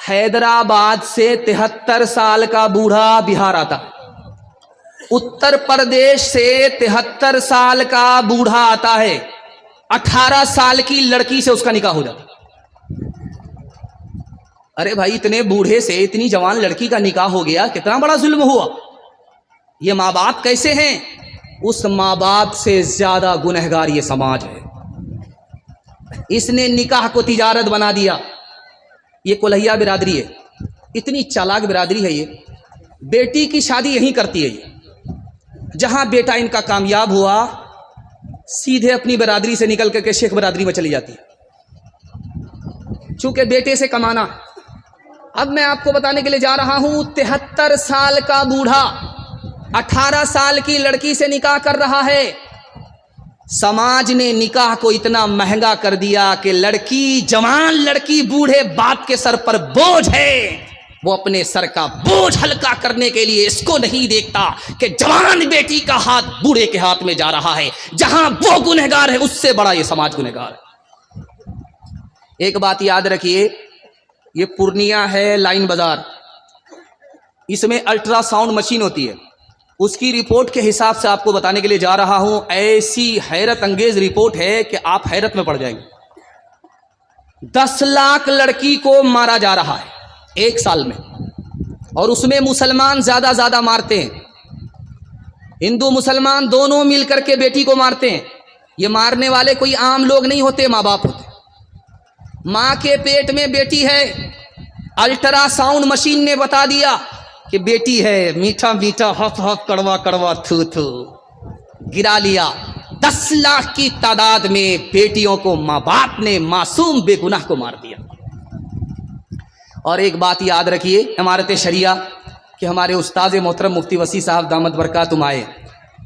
حیدرآباد سے 73 سال کا بوڑھا بہار آتا ہے، اتر پردیش سے 73 سال کا بوڑھا آتا ہے، 18 سال کی لڑکی سے اس کا نکاح ہو جاتا ہے۔ ارے بھائی، اتنے بوڑھے سے اتنی جوان لڑکی کا نکاح ہو گیا، کتنا بڑا ظلم ہوا۔ یہ ماں باپ کیسے ہیں؟ اس ماں باپ سے زیادہ گنہگار یہ سماج ہے۔ اس نے نکاح کو تجارت بنا دیا۔ یہ کولہیا برادری ہے، اتنی چالاک برادری ہے۔ یہ بیٹی کی شادی یہیں کرتی ہے۔ یہ جہاں بیٹا ان کا کامیاب ہوا، سیدھے اپنی برادری سے نکل کر کے شیخ برادری میں چلی جاتی ہے، چونکہ بیٹے سے کمانا۔ اب میں آپ کو بتانے کے لیے جا رہا ہوں، 73 سال کا بوڑھا 18 سال کی لڑکی سے نکاح کر رہا ہے۔ سماج نے نکاح کو اتنا مہنگا کر دیا کہ لڑکی، جوان لڑکی، بوڑھے باپ کے سر پر بوجھ ہے۔ وہ اپنے سر کا بوجھ ہلکا کرنے کے لیے اس کو نہیں دیکھتا کہ جوان بیٹی کا ہاتھ بوڑھے کے ہاتھ میں جا رہا ہے۔ جہاں وہ گنہگار ہے، اس سے بڑا یہ سماج گنہگار ہے۔ ایک بات یاد رکھیے، یہ پورنیہ ہے لائن بازار، اس میں الٹرا ساؤنڈ مشین ہوتی ہے۔ اس کی رپورٹ کے حساب سے آپ کو بتانے کے لیے جا رہا ہوں، ایسی حیرت انگیز رپورٹ ہے کہ آپ حیرت میں پڑ جائیں گے۔ 10 لاکھ لڑکی کو مارا جا رہا ہے ایک سال میں، اور اس میں مسلمان زیادہ مارتے ہیں۔ ہندو مسلمان دونوں مل کر کے بیٹی کو مارتے ہیں۔ یہ مارنے والے کوئی عام لوگ نہیں ہوتے، ماں باپ ہوتے۔ ماں کے پیٹ میں بیٹی ہے، الٹرا ساؤنڈ مشین نے بتا دیا کہ بیٹی ہے، میٹھا میٹھا ہف ہف کڑوا کڑوا تھو تھو، گرا لیا۔ 10 لاکھ کی تعداد میں بیٹیوں کو ماں باپ نے، معصوم بے گناہ کو مار دیا۔ اور ایک بات یاد رکھیے، امارت شریعہ کہ ہمارے استاذ محترم مفتی وسیع صاحب دامت برکاتہم آئے،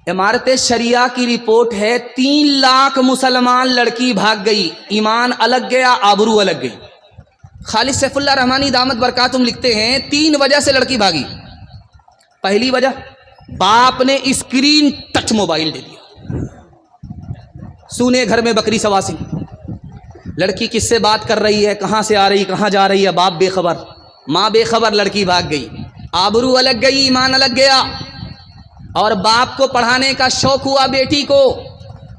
امارت شریعہ کی رپورٹ ہے 3 لاکھ مسلمان لڑکی بھاگ گئی، ایمان الگ گیا، آبرو الگ گئی۔ خالد سیف اللہ رحمانی دامت برکاتہم لکھتے ہیں 3 وجہ سے لڑکی بھاگی۔ پہلی وجہ، باپ نے اسکرین ٹچ موبائل دے دیا، سونے گھر میں بکری سواسی۔ لڑکی کس سے بات کر رہی ہے، کہاں سے آ رہی، کہاں جا رہی ہے، باپ بے خبر، ماں بے خبر، لڑکی بھاگ گئی۔ آبرو الگ گئی، ایمان الگ گیا۔ اور باپ کو پڑھانے کا شوق ہوا بیٹی کو،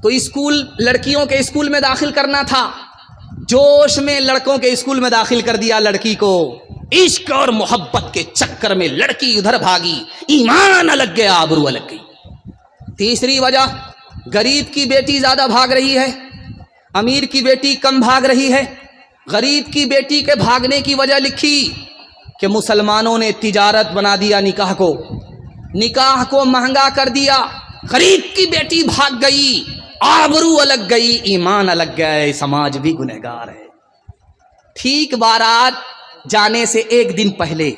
تو اسکول، لڑکیوں کے اسکول میں داخل کرنا تھا، جوش میں لڑکوں کے اسکول میں داخل کر دیا لڑکی کو۔ عشق اور محبت کے چکر میں لڑکی ادھر بھاگی، ایمان الگ گیا، آبرو الگ گئی۔ تیسری وجہ، غریب کی بیٹی زیادہ بھاگ رہی ہے، امیر کی بیٹی کم بھاگ رہی ہے۔ غریب کی بیٹی کے بھاگنے کی وجہ لکھی کہ مسلمانوں نے تجارت بنا دیا نکاح کو، نکاح کو مہنگا کر دیا۔ غریب کی بیٹی بھاگ گئی، آبرو الگ گئی، ایمان الگ گئے، سماج بھی گنہگار ہے۔ ٹھیک بارات جانے سے 1 دن پہلے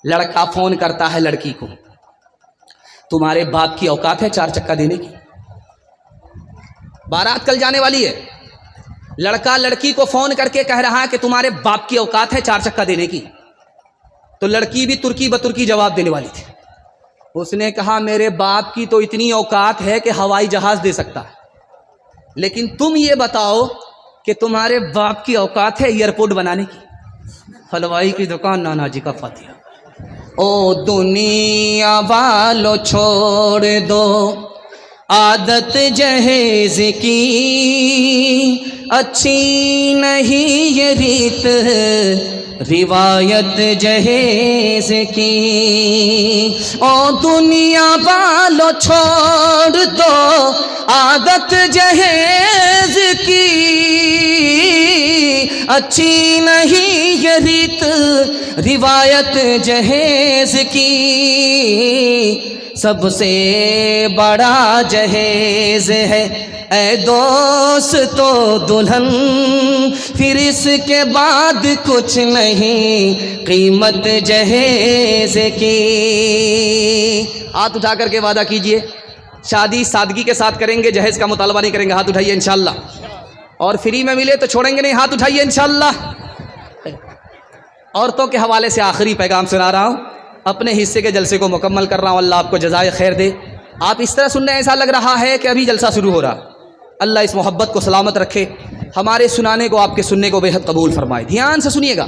لڑکا فون کرتا ہے لڑکی کو، تمہارے باپ کی اوقات ہے 4 چکا دینے کی؟ بارات کل جانے والی ہے، لڑکا لڑکی کو فون کر کے کہہ رہا ہے کہ تمہارے باپ کی اوقات ہے 4 چکا دینے کی۔ تو لڑکی بھی ترکی بترکی جواب دینے والی تھی۔ اس نے کہا میرے باپ کی تو اتنی اوقات ہے کہ ہوائی جہاز دے سکتا ہے، لیکن تم یہ بتاؤ کہ تمہارے باپ کی اوقات ہے ایئرپورٹ بنانے کی؟ حلوائی کی دکان نانا جی کا فاتحہ۔ او دنیا والو چھوڑ دو عادت جہیز کی، اچھی نہیں یہ ریت روایت جہیز کی۔ او دنیا والو چھوڑ دو عادت جہیز کی، اچھی نہیں یہ ریت روایت جہیز کی۔ سب سے بڑا جہیز ہے اے دوست تو دلہن، پھر اس کے بعد کچھ نہیں قیمت جہیز کی۔ ہاتھ اٹھا کر کے وعدہ کیجئے، شادی سادگی کے ساتھ کریں گے، جہیز کا مطالبہ نہیں کریں گے۔ ہاتھ اٹھائیے انشاءاللہ، اور فری میں ملے تو چھوڑیں گے نہیں، ہاتھ اٹھائیے انشاءاللہ۔ عورتوں کے حوالے سے آخری پیغام سنا رہا ہوں، اپنے حصے کے جلسے کو مکمل کر رہا ہوں، اللہ آپ کو جزائے خیر دے۔ آپ اس طرح سننے ایسا لگ رہا ہے کہ ابھی جلسہ شروع ہو رہا، اللہ اس محبت کو سلامت رکھے، ہمارے سنانے کو، آپ کے سننے کو بے حد قبول فرمائے۔ دھیان سے سنیے گا،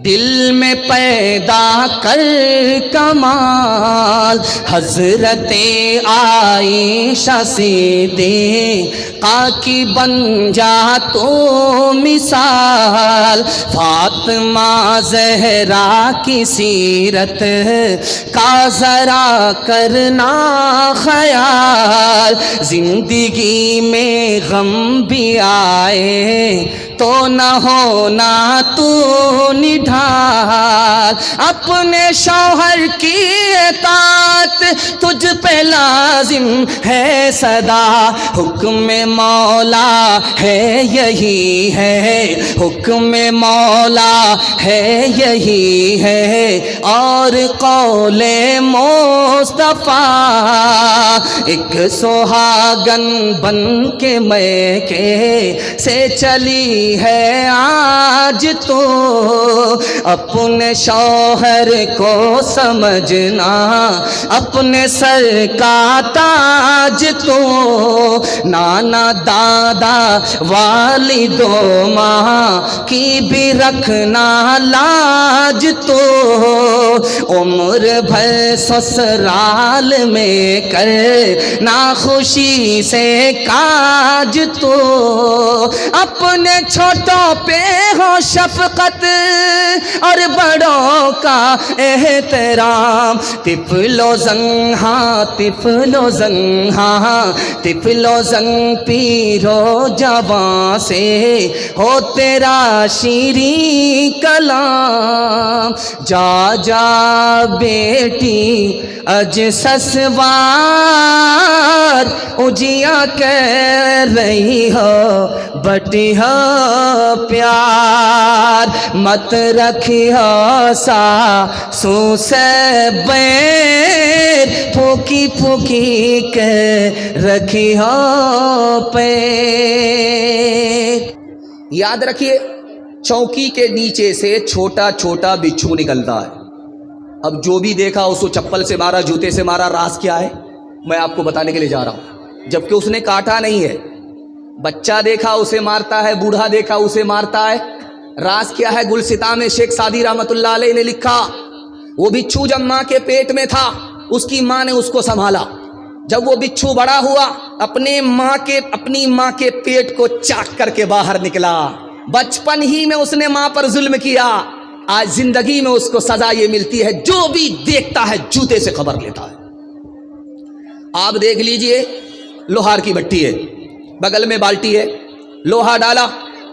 دل میں پیدا کر کمال حضرت عائشہ صدیقہ کی بن جا تو مثال فاطمہ زہرا کی سیرت کا ذرا کرنا خیال زندگی میں غم بھی آئے تو نہ ہونا تو نڈھال اپنے شوہر کی اطاعت تجھ پہ لازم ہے صدا حکم مولا ہے یہی ہے حکم مولا ہے یہی ہے اور قول مصطفیٰ ایک سہاگن بن کے میکے سے چلی ہے آج تو اپنے شوہر کو سمجھنا اپنے سر کا تاج تو نانا دادا والد و ماں کی بھی رکھنا لاج تو عمر بھر سسرال میں کرنا خوشی سے کاج تو اپنے چھوٹوں پہ ہو شفقت اور بڑوں کا احترام طفل و زنہاں طفل و زنہاں طفل و زن پیرو جوان سے ہو تیرا شیریں کلام جا جا بیٹی اج سسوار اجیا کہہ رہی ہو بٹی ہو پیار مت رکھی ہو ساسوں سے بیر پھوکی پھوکی کے رکھی ہو پیر یاد رکھیے چوکی کے نیچے سے چھوٹا چھوٹا بچھو نکلتا ہے اب جو بھی دیکھا اس کو چپل سے مارا جوتے سے مارا راز کیا ہے میں آپ کو بتانے کے لیے جا رہا ہوں جبکہ اس نے کاٹا نہیں ہے بچہ دیکھا اسے مارتا ہے بوڑھا دیکھا اسے مارتا ہے راز کیا ہے گلستاں میں شیخ سعدی رحمت اللہ علیہ نے لکھا وہ بچھو جب ماں کے پیٹ میں تھا اس کی ماں نے اس کو سنبھالا جب وہ بچھو بڑا ہوا اپنی ماں کے پیٹ کو چاک کر کے باہر نکلا بچپن ہی میں اس نے ماں پر ظلم کیا آج زندگی میں اس کو سزا یہ ملتی ہے جو بھی دیکھتا ہے جوتے سے خبر لیتا ہے آپ دیکھ لیجئے لوہار کی بھٹی ہے بغل میں بالٹی ہے لوہا ڈالا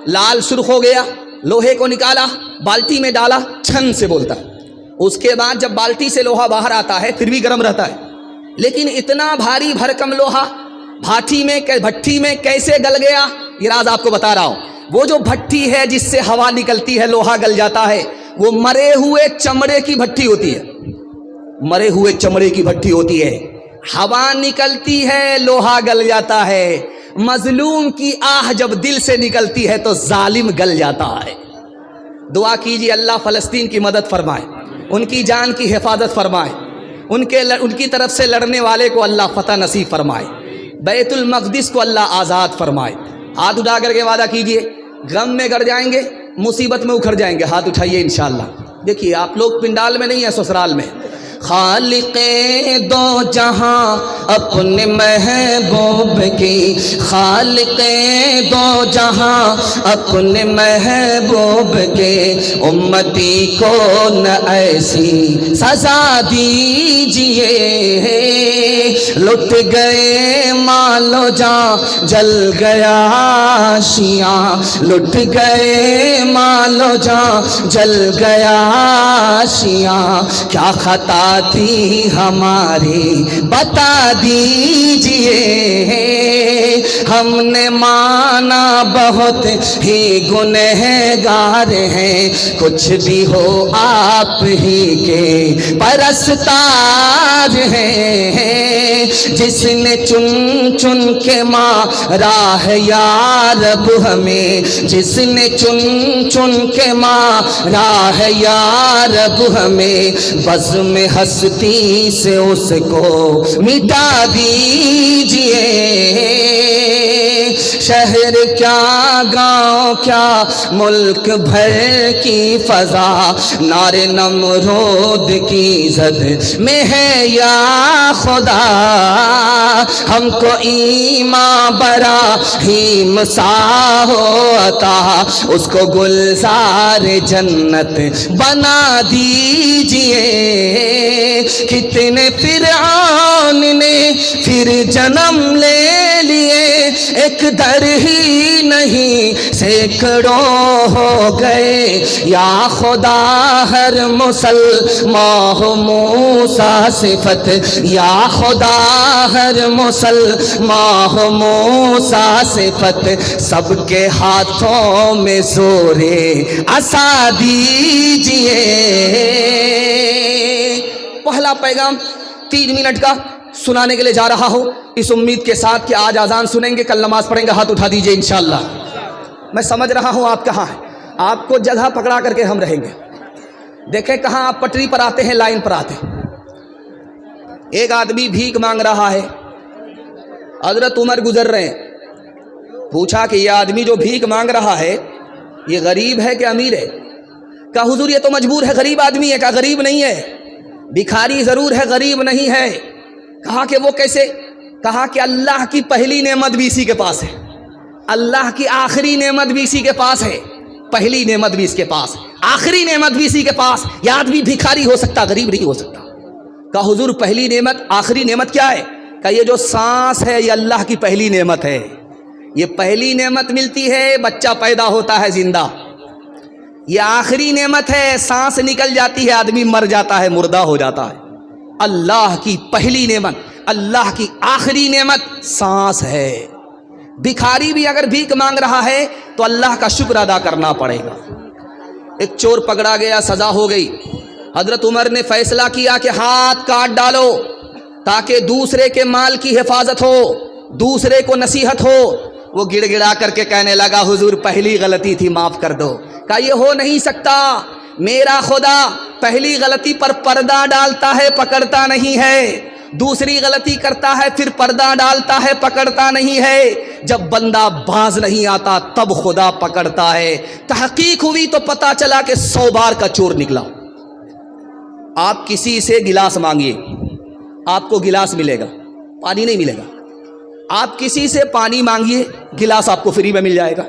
لال سرخ ہو گیا لوہے کو نکالا بالٹی میں ڈالا چھن سے بولتا ہے اس کے بعد جب بالٹی سے لوہا باہر آتا ہے پھر بھی گرم رہتا ہے لیکن اتنا بھاری بھرکم لوہا بھٹی میں کیسے گل گیا یہ راز آپ کو بتا رہا ہوں وہ جو بھٹی ہے جس سے ہوا نکلتی ہے لوہا گل جاتا ہے وہ مرے ہوئے چمڑے کی بھٹی ہوتی ہے مرے ہوئے چمڑے کی بھٹی ہوتی ہے ہوا نکلتی ہے لوہا گل جاتا ہے مظلوم کی آہ جب دل سے نکلتی ہے تو ظالم گل جاتا ہے دعا کیجیے اللہ فلسطین کی مدد فرمائے ان کی جان کی حفاظت فرمائے ان کی طرف سے لڑنے والے کو اللہ فتح نصیب فرمائے بیت المقدس کو اللہ آزاد فرمائے ہاتھ اٹھا کر کے وعدہ کیجیے غم میں گڑ جائیں گے مصیبت میں اکھڑ جائیں گے ہاتھ اٹھائیے انشاءاللہ دیکھیے آپ لوگ پنڈال میں نہیں ہیں سسرال میں خالق دو جہاں اپنے محبوب کی خالق دو جہاں اپنے محبوب کے امتی کو نہ ایسی سزا دیجئے لٹ گئے مالو جان جل گیا شیعہ لٹ گئے مالو جان جل گیا شیعہ کیا خطا تھی ہماری بتا دیجئے ہم نے مانا بہت ہی گنہگار ہیں کچھ بھی ہو آپ ہی کے پرستار ہیں جس نے چن چن کے مارا ہے یا رب ہمیں جس نے چن چن کے مارا ہے یا رب ہمیں بزم ہستی سے اس کو مٹا دیجئے شہر کیا گاؤں کیا ملک بھر کی فضا نعرے نمرود کی زد میں ہے یا خدا ہم کو ایمان براہیم سا ہو عطا اس کو گلزار جنت بنا دیجئے کتنے فرعون نے پھر جنم لے لیے ایک در ہی نہیں سینکڑوں ہو گئے یا خدا ہر مسلمان ہو موسیٰ صفت یا خدا ہر مسلمان ہو موسیٰ صفت سب کے ہاتھوں میں زورے عصا دیجئے. پہلا پیغام 3 منٹ کا سنانے کے لیے جا رہا ہوں اس امید کے ساتھ کہ آج اذان سنیں گے کل نماز پڑھیں گے. ہاتھ اٹھا دیجئے انشاءاللہ. میں سمجھ رہا ہوں آپ کہاں ہیں, آپ کو جگہ پکڑا کر کے ہم رہیں گے. دیکھیں کہاں آپ پٹری پر آتے ہیں, لائن پر آتے ہیں. ایک آدمی بھیک مانگ رہا ہے, حضرت عمر گزر رہے ہیں, پوچھا کہ یہ آدمی جو بھیک مانگ رہا ہے یہ غریب ہے کہ امیر ہے؟ کہا حضور یہ تو مجبور ہے, غریب آدمی ہے. کہا غریب نہیں ہے, بھکاری ضرور ہے, غریب نہیں ہے. کہا کہ وہ کیسے؟ کہا کہ اللہ کی پہلی نعمت بھی اسی کے پاس ہے, اللہ کی آخری نعمت بھی اسی کے پاس ہے. پہلی نعمت بھی اس کے پاس, آخری نعمت بھی اسی کے پاس. یہ آدمی بھکاری ہو سکتا, غریب نہیں ہو سکتا. کہا حضور پہلی نعمت آخری نعمت کیا ہے؟ کہا یہ جو سانس ہے یہ اللہ کی پہلی نعمت ہے. یہ پہلی نعمت ملتی ہے, بچہ پیدا ہوتا ہے زندہ. یہ آخری نعمت ہے, سانس نکل جاتی ہے آدمی مر جاتا ہے, مردہ ہو جاتا ہے. اللہ کی پہلی نعمت, اللہ کی آخری نعمت سانس ہے. بھکاری بھی اگر بھیک مانگ رہا ہے تو اللہ کا شکر ادا کرنا پڑے گا. ایک چور پکڑا گیا, سزا ہو گئی. حضرت عمر نے فیصلہ کیا کہ ہاتھ کاٹ ڈالو تاکہ دوسرے کے مال کی حفاظت ہو, دوسرے کو نصیحت ہو. وہ گڑ گڑا کر کے کہنے لگا حضور پہلی غلطی تھی, معاف کر دو. کہا یہ ہو نہیں سکتا, میرا خدا پہلی غلطی پر پردہ ڈالتا ہے, پکڑتا نہیں ہے. دوسری غلطی کرتا ہے پھر پردہ ڈالتا ہے, پکڑتا نہیں ہے. جب بندہ باز نہیں آتا تب خدا پکڑتا ہے. تحقیق ہوئی تو پتا چلا کہ 100 بار کا چور نکلا. آپ کسی سے گلاس مانگیے, آپ کو گلاس ملے گا, پانی نہیں ملے گا. آپ کسی سے پانی مانگیے, گلاس آپ کو فری میں مل جائے گا.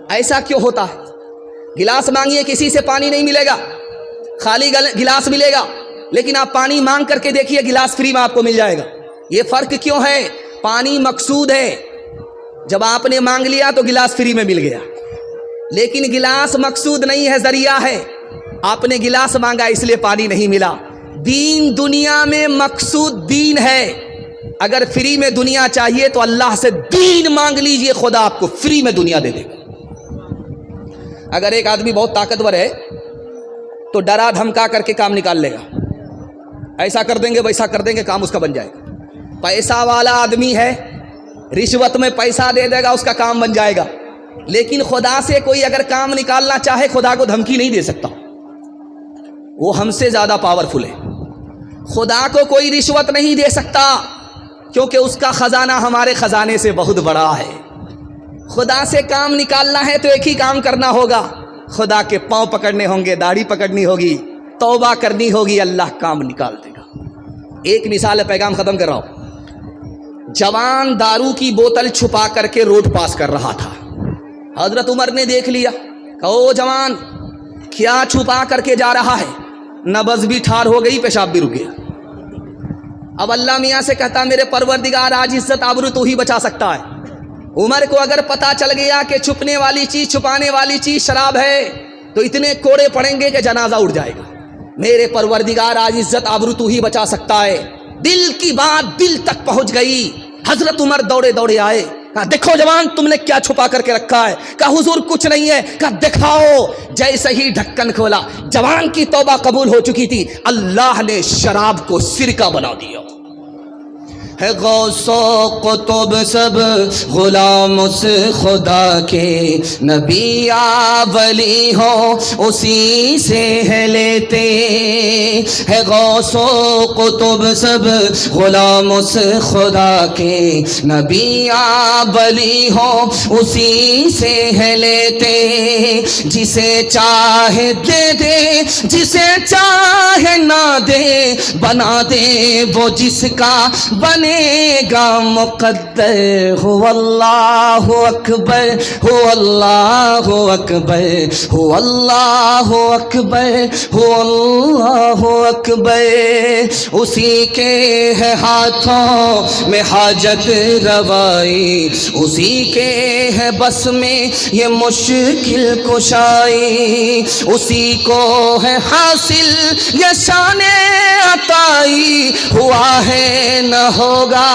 ایسا کیوں ہوتا ہے؟ گلاس مانگیے, کسی سے پانی نہیں ملے گا, خالی گلاس ملے گا. لیکن آپ پانی مانگ کر کے دیکھیے, گلاس فری میں آپ کو مل جائے گا. یہ فرق کیوں ہے؟ پانی مقصود ہے. جب آپ نے مانگ لیا تو گلاس فری میں مل گیا, لیکن گلاس مقصود نہیں ہے, ذریعہ ہے. آپ نے گلاس مانگا اس لیے پانی نہیں ملا. دین دنیا میں مقصود دین ہے. اگر فری میں دنیا چاہیے تو اللہ سے دین مانگ لیجئے, خدا آپ کو فری میں دنیا دے دے گا. اگر ایک آدمی بہت طاقتور ہے تو ڈرا دھمکا کر کے کام نکال لے گا, ایسا کر دیں گے ویسا کر دیں گے, کام اس کا بن جائے گا. پیسہ والا آدمی ہے, رشوت میں پیسہ دے دے گا, اس کا کام بن جائے گا. لیکن خدا سے کوئی اگر کام نکالنا چاہے خدا کو دھمکی نہیں دے سکتا, وہ ہم سے زیادہ پاورفل ہے. خدا کو کوئی رشوت نہیں دے سکتا کیونکہ اس کا خزانہ ہمارے خزانے سے بہت بڑا ہے. خدا سے کام نکالنا ہے تو ایک ہی کام کرنا ہوگا, خدا کے پاؤں پکڑنے ہوں گے, داڑھی پکڑنی ہوگی, توبہ کرنی ہوگی, اللہ کام نکال دے گا. ایک مثال ہے, پیغام ختم کر رہا ہوں. جوان دارو کی بوتل چھپا کر کے روڈ پاس کر رہا تھا. حضرت عمر نے دیکھ لیا, کہو جوان کیا چھپا کر کے جا رہا ہے؟ نبض بھی ٹھار ہو گئی, پیشاب بھی رک گیا. اب اللہ میاں سے کہتا میرے پروردگار آج عزت آبرو تو ہی بچا سکتا ہے. عمر کو اگر پتا چل گیا کہ چھپنے والی چیز, چھپانے والی چیز شراب ہے تو اتنے کوڑے پڑیں گے کہ جنازہ اٹھ جائے گا. میرے پروردگار آج عزت آبرو تو ہی بچا سکتا ہے. دل کی بات دل تک پہنچ گئی. حضرت عمر دوڑے دوڑے آئے, کہا دیکھو جوان تم نے کیا چھپا کر کے رکھا ہے؟ کہا حضور کچھ نہیں ہے. کہا دکھاؤ. جیسے ہی ڈھکن کھولا, جوان کی توبہ قبول ہو چکی تھی, اللہ نے شراب کو سرکہ بنا دیا. ہے غوث و قطب سب غلام اس خدا کے، نبی یا ولی ہو اسی سے ہے لیتے، ہے غوث و قطب سب غلام اس خدا کے، نبی یا ولی ہو اسی سے ہے لیتے، جسے چاہے دے دے جسے چاہے نہ دے، بنا دے وہ جس کا بنے گا مقدر، ہو اللہ اکبر، ہو اللہ اکبر، ہو اللہ اکبر، ہو اللہ اکبر، اسی کے ہے ہاتھوں میں حاجت روائی، اسی کے ہے بس میں یہ مشکل کشائی، اسی کو ہے حاصل یہ شان عطائی، ہوا ہے نہ ہوگا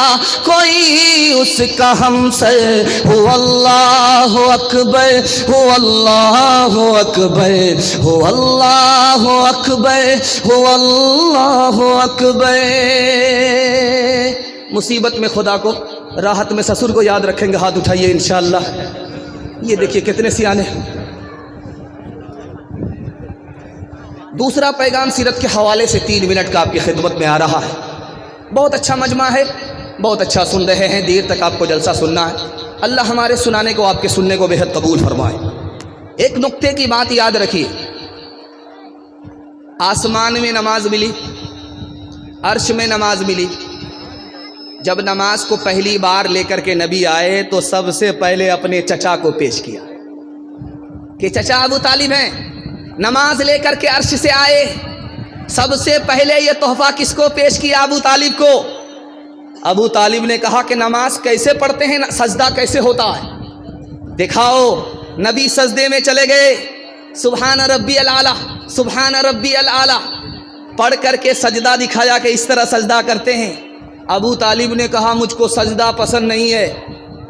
کوئی اس کا ہمسر، ہو اللہ اکبر، ہو اللہ اکبر، ہو اللہ اکبر، ہو اللہ اکبر۔ مصیبت میں خدا کو، راحت میں سسر کو یاد رکھیں گے، ہاتھ اٹھائیے انشاءاللہ۔ یہ دیکھیے کتنے سیانے۔ دوسرا پیغام سیرت کے حوالے سے 3 منٹ کا آپ کی خدمت میں آ رہا ہے۔ بہت اچھا مجمع ہے، بہت اچھا سن رہے ہیں، دیر تک آپ کو جلسہ سننا ہے۔ اللہ ہمارے سنانے کو، آپ کے سننے کو بہت قبول فرمائے۔ ایک نقطے کی بات یاد رکھیے، آسمان میں نماز ملی، عرش میں نماز ملی۔ جب نماز کو پہلی بار لے کر کے نبی آئے تو سب سے پہلے اپنے چچا کو پیش کیا کہ چچا ابو طالب ہیں، نماز لے کر کے عرش سے آئے۔ سب سے پہلے یہ تحفہ کس کو پیش کیا؟ ابو طالب کو۔ ابو طالب نے کہا کہ نماز کیسے پڑھتے ہیں، سجدہ کیسے ہوتا ہے، دکھاؤ۔ نبی سجدے میں چلے گئے، سبحان ربی العالی، سبحان ربی العالی پڑھ کر کے سجدہ دکھایا کہ اس طرح سجدہ کرتے ہیں۔ ابو طالب نے کہا مجھ کو سجدہ پسند نہیں ہے،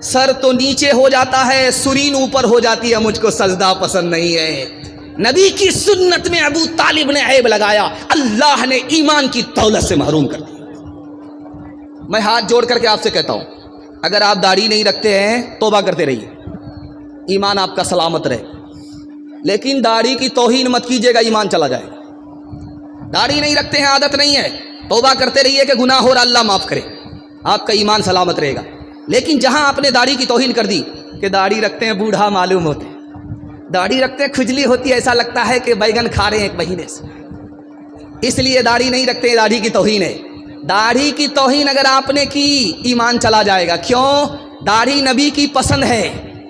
سر تو نیچے ہو جاتا ہے، سرین اوپر ہو جاتی ہے، مجھ کو سجدہ پسند نہیں ہے۔ نبی کی سنت میں ابو طالب نے عیب لگایا، اللہ نے ایمان کی دولت سے محروم کر دیا۔ میں ہاتھ جوڑ کر کے آپ سے کہتا ہوں، اگر آپ داڑھی نہیں رکھتے ہیں توبہ کرتے رہیے، ایمان آپ کا سلامت رہے، لیکن داڑھی کی توہین مت کیجیے گا، ایمان چلا جائے گا۔ داڑھی نہیں رکھتے ہیں، عادت نہیں ہے، توبہ کرتے رہیے کہ گناہ ہو رہا، اللہ معاف کرے، آپ کا ایمان سلامت رہے گا۔ لیکن جہاں آپ نے داڑھی کی توہین کر دی کہ داڑھی رکھتے ہیں بوڑھا معلوم ہوتے ہیں، داڑھی رکھتے ہیں کھجلی ہوتی ہے، ایسا لگتا ہے کہ بیگن کھا رہے ہیں 1 مہینے سے، اس لیے داڑھی نہیں رکھتے، داڑھی کی توہین ہے۔ داڑھی کی توہین اگر آپ نے کی، ایمان چلا جائے گا۔ کیوں؟ داڑھی نبی کی پسند ہے،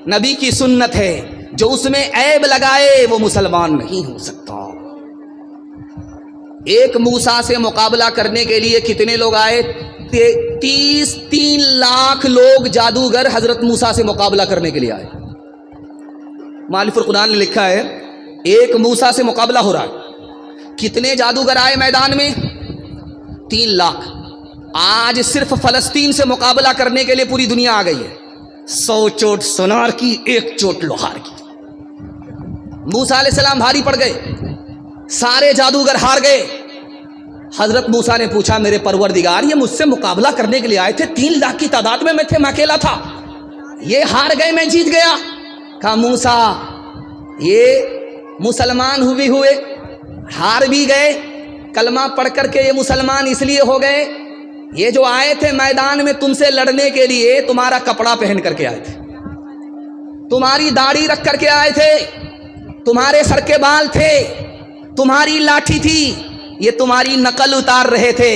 نبی کی سنت ہے، جو اس میں عیب لگائے وہ مسلمان نہیں ہو سکتا۔ ایک موسیٰ سے مقابلہ کرنے کے لیے کتنے لوگ آئے؟ 3 لاکھ لوگ جادوگر حضرت موسیٰ سے مقابلہ کرنے کے لیے آئے۔ مؤلف القرآن نے لکھا ہے ایک موسیٰ سے مقابلہ ہو رہا ہے، کتنے جادوگر آئے میدان میں؟ 3 لاکھ۔ آج صرف فلسطین سے مقابلہ کرنے کے لیے پوری دنیا آ گئی ہے، 100 چوٹ سونار کی، 1 چوٹ لوہار کی۔ موسیٰ علیہ السلام بھاری پڑ گئے، سارے جادوگر ہار گئے۔ حضرت موسیٰ نے پوچھا میرے پروردگار یہ مجھ سے مقابلہ کرنے کے لیے آئے تھے، 3 لاکھ کی تعداد میں تھے، میں اکیلا تھا، یہ ہار گئے میں جیت گیا۔ کہا موسیٰ یہ مسلمان ہوئے، ہار بھی گئے، کلمہ پڑھ کر کے یہ مسلمان اس لیے ہو گئے، یہ جو آئے تھے میدان میں تم سے لڑنے کے لیے تمہارا کپڑا پہن کر کے آئے تھے، تمہاری داڑھی رکھ کر کے آئے تھے، تمہارے سر کے بال تھے، تمہاری لاٹھی تھی، یہ تمہاری نقل اتار رہے تھے،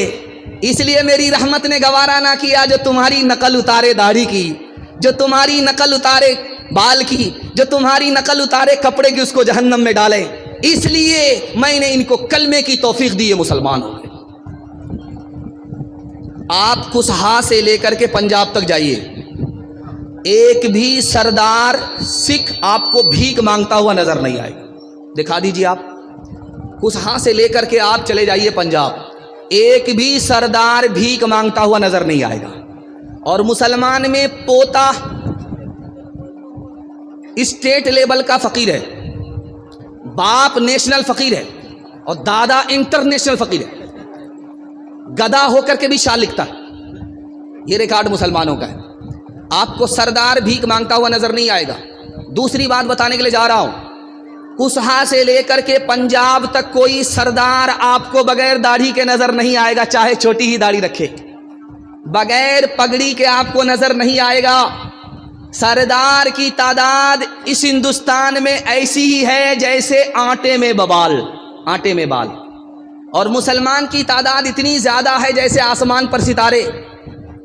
اس لیے میری رحمت نے گوارا نہ کیا جو تمہاری نقل اتارے داڑھی کی، جو تمہاری نقل اتارے بال کی، جو تمہاری نقل اتارے کپڑے کی، اس کو جہنم میں ڈالے، اس لیے میں نے ان کو کلمے کی توفیق دی، یہ مسلمان ہو گئے۔ آپ کسہا سے لے کر کے پنجاب تک جائیے، ایک بھی سردار سکھ آپ کو بھیک مانگتا ہوا نظر نہیں آئے گا، دکھا دیجیے آپ۔ کسہا سے لے کر کے آپ چلے جائیے پنجاب، ایک بھی سردار بھیک مانگتا ہوا نظر نہیں آئے گا۔ اور مسلمان میں پوتا اسٹیٹ لیول کا فقیر ہے، باپ نیشنل فقیر ہے، اور دادا انٹرنیشنل فقیر ہے، گدھا ہو کر کے بھی شعر لکھتا ہے، یہ ریکارڈ مسلمانوں کا ہے. آپ کو سردار بھیک مانگتا ہوا نظر نہیں آئے گا. دوسری بات بتانے کے لیے جا رہا ہوں, کسہا سے لے کر کے پنجاب تک کوئی سردار آپ کو بغیر داڑھی کے نظر نہیں آئے گا, چاہے چھوٹی ہی داڑھی رکھے. بغیر پگڑی کے آپ کو نظر نہیں آئے گا. سردار کی تعداد اس ہندوستان میں ایسی ہی ہے جیسے آٹے میں بال. اور مسلمان کی تعداد اتنی زیادہ ہے جیسے آسمان پر ستارے.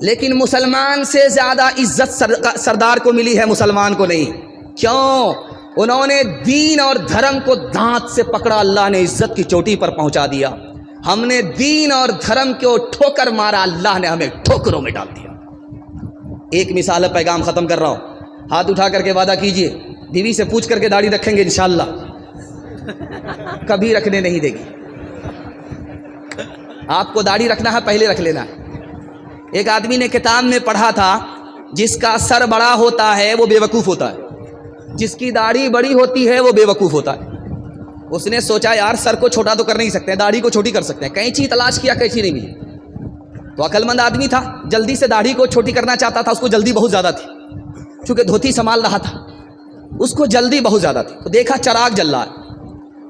لیکن مسلمان سے زیادہ عزت سردار کو ملی ہے, مسلمان کو نہیں. کیوں؟ انہوں نے دین اور دھرم کو دانت سے پکڑا, اللہ نے عزت کی چوٹی پر پہنچا دیا. ہم نے دین اور دھرم کو ٹھوکر مارا, اللہ نے ہمیں ٹھوکروں میں ڈال دیا. ایک مثال ہے, پیغام ختم کر رہا ہوں. ہاتھ اٹھا کر کے وعدہ کیجئے, بیوی سے پوچھ کر کے داڑھی رکھیں گے انشاءاللہ, کبھی رکھنے نہیں دے گی. آپ کو داڑھی رکھنا ہے, پہلے رکھ لینا ہے. ایک آدمی نے کتاب میں پڑھا تھا, جس کا سر بڑا ہوتا ہے وہ بے وقوف ہوتا ہے, جس کی داڑھی بڑی ہوتی ہے وہ بے وقوف ہوتا ہے. اس نے سوچا یار سر کو چھوٹا تو کر نہیں سکتے, داڑھی کو چھوٹی کر سکتے ہیں. کینچی تلاش کیا, کینچی نہیں ملی. تو عقل مند آدمی تھا, جلدی سے داڑھی کو چھوٹی کرنا چاہتا تھا. اس کو جلدی بہت زیادہ تھی, چونکہ دھوتی سنبھال رہا تھا, اس کو جلدی بہت زیادہ تھی. تو دیکھا چراغ جل رہا ہے,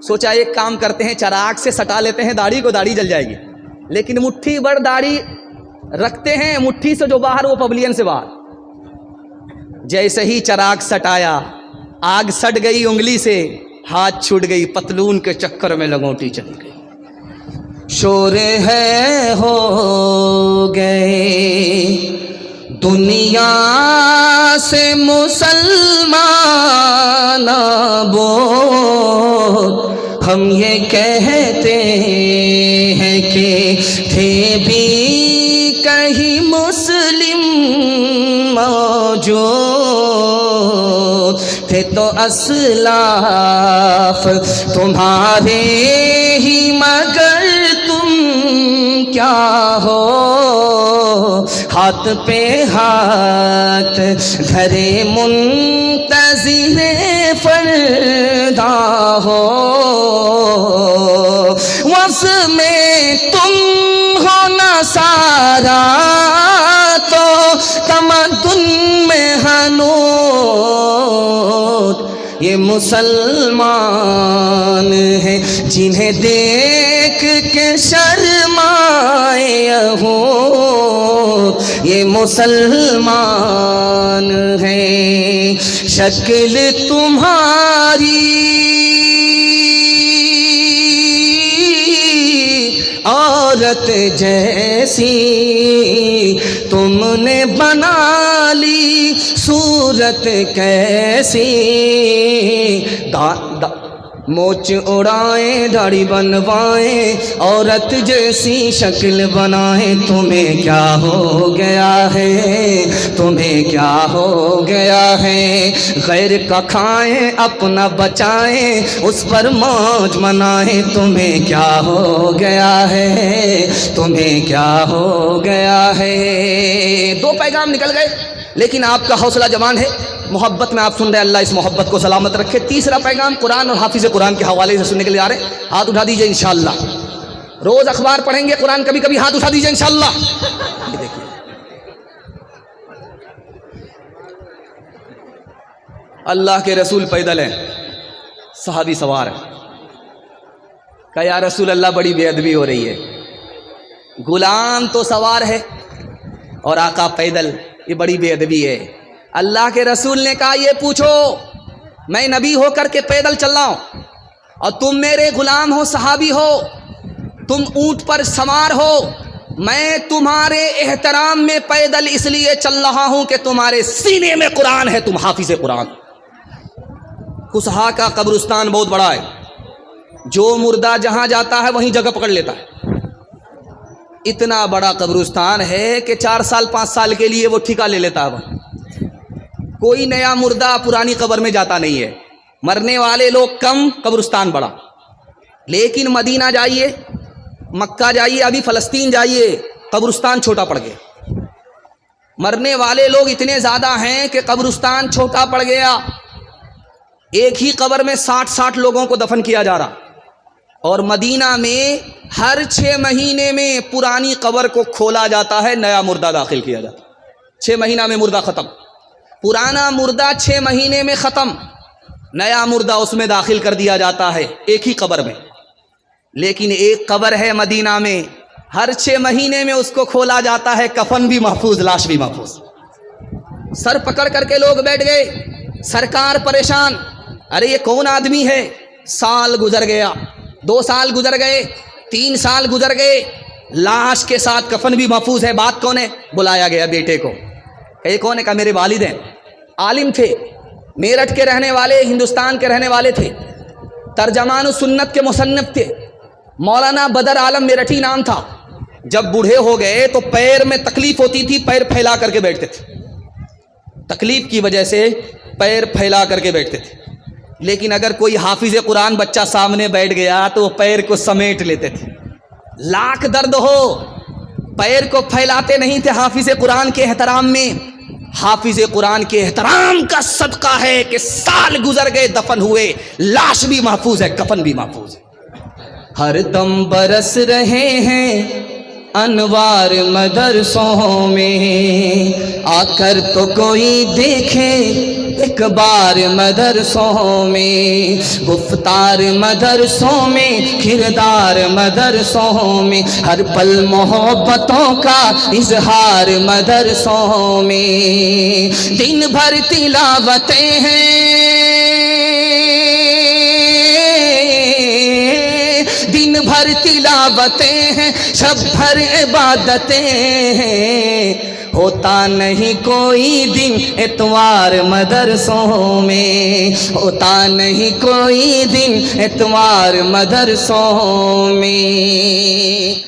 سوچا ایک کام کرتے ہیں, چراغ سے سٹا لیتے ہیں داڑھی کو, داڑھی جل جائے گی. لیکن مٹھی بڑھ داڑھی رکھتے ہیں, مٹھی سے جو باہر وہ پویلین سے باہر. جیسے ہی چراغ سٹایا, آگ سٹ گئی انگلی سے, ہاتھ چھوٹ گئی, پتلون کے چکر میں لنگوٹی چلی گئی. شور ہے ہو گئے دنیا سے مسلمان بول, ہم یہ کہتے ہیں کہ تھے بھی کہیں مسلم موجود تھے تو اسلاف تمہارے ہی, مگر تم کیا ہو ہاتھ پہ ہاتھ دھرے منتظر فردا ہو. وس میں تم ہو نصارا تو تمدن میں ہنود. یہ مسلمان ہیں جنہیں دیکھ کے شرمائے یہود. یہ مسلمان ہیں شکل تمہاری عورت جیسی, تم نے بنا لی صورت کیسی. موچ اڑائیں, داڑھی بنوائیں, عورت جیسی شکل بنائیں. تمہیں کیا ہو گیا ہے, تمہیں کیا ہو گیا ہے. غیر کا کھائیں, اپنا بچائیں, اس پر موج منائیں. تمہیں کیا ہو گیا ہے, تمہیں کیا ہو گیا ہے. دو پیغام نکل گئے, لیکن آپ کا حوصلہ جوان ہے, محبت میں آپ سن رہے, اللہ اس محبت کو سلامت رکھے. تیسرا پیغام قرآن اور حافظ قرآن کے حوالے سے سننے کے لیے آ رہے ہیں. ہاتھ اٹھا دیجئے انشاءاللہ. روز اخبار پڑھیں گے, قرآن کبھی کبھی, ہاتھ اٹھا دیجئے انشاءاللہ. یہ دیکھیے, اللہ کے رسول پیدل ہیں, صحابی سوار ہیں. کہا یا رسول اللہ بڑی بے ادبی ہو رہی ہے, غلام تو سوار ہے اور آقا پیدل, یہ بڑی بے ادبی ہے. اللہ کے رسول نے کہا یہ پوچھو, میں نبی ہو کر کے پیدل چل رہا ہوں اور تم میرے غلام ہو, صحابی ہو, تم اونٹ پر سوار ہو, میں تمہارے احترام میں پیدل اس لیے چل رہا ہوں کہ تمہارے سینے میں قرآن ہے, تم حافظ قرآن. کسہا کا قبرستان بہت بڑا ہے, جو مردہ جہاں جاتا ہے وہیں جگہ پکڑ لیتا ہے. اتنا بڑا قبرستان ہے کہ 4 سال 5 سال کے لیے وہ ٹھیکہ لے لیتا ہے. کوئی نیا مردہ پرانی قبر میں جاتا نہیں ہے. مرنے والے لوگ کم, قبرستان بڑا. لیکن مدینہ جائیے, مکہ جائیے, ابھی فلسطین جائیے, قبرستان چھوٹا پڑ گیا. مرنے والے لوگ اتنے زیادہ ہیں کہ قبرستان چھوٹا پڑ گیا. ایک ہی قبر میں 60 لوگوں کو دفن کیا جا رہا. اور مدینہ میں ہر 6 مہینے میں پرانی قبر کو کھولا جاتا ہے، نیا مردہ داخل کیا جاتا ہے۔ 6 مہینہ میں مردہ ختم، پرانا مردہ 6 مہینے میں ختم، نیا مردہ اس میں داخل کر دیا جاتا ہے ایک ہی قبر میں۔ لیکن ایک قبر ہے مدینہ میں، ہر 6 مہینے میں اس کو کھولا جاتا ہے، کفن بھی محفوظ، لاش بھی محفوظ۔ سر پکڑ کر کے لوگ بیٹھ گئے، سرکار پریشان، ارے یہ کون آدمی ہے؟ سال گزر گیا، 2 سال گزر گئے، 3 سال گزر گئے، لاش کے ساتھ کفن بھی محفوظ ہے۔ بات کون ہے؟ بلایا گیا بیٹے کو، کہ یہ کون ہے؟ کہا میرے والد ہیں، عالم تھے، میرٹھ کے رہنے والے، ہندوستان کے رہنے والے تھے، ترجمان سنت کے مصنف تھے، مولانا بدر عالم میرٹھی نام تھا۔ جب بوڑھے ہو گئے تو پیر میں تکلیف ہوتی تھی، پیر پھیلا کر کے بیٹھتے تھے، تکلیف کی وجہ سے پیر پھیلا کر کے بیٹھتے تھے۔ لیکن اگر کوئی حافظ قرآن بچہ سامنے بیٹھ گیا تو وہ پیر کو سمیٹ لیتے تھے، لاکھ درد ہو پیر کو پھیلاتے نہیں تھے حافظ قرآن کے احترام میں۔ حافظ قرآن کے احترام کا صدقہ ہے کہ سال گزر گئے، دفن ہوئے، لاش بھی محفوظ ہے، کفن بھی محفوظ ہے۔ ہر دم برس رہے ہیں انوار مدرسوں میں، آ کر تو کوئی دیکھے ایک بار مدرسوں میں، گفتار مدرسوں میں، کردار مدرسوں میں، ہر پل محبتوں کا اظہار مدرسوں میں، دن بھر تلاوتیں ہیں، دن بھر تلاوتیں ہیں، شب بھر عبادتیں ہیں، ہوتا نہیں کوئی دن اتوار مدرسوں میں، ہوتا نہیں کوئی دن اتوار مدرسوں میں۔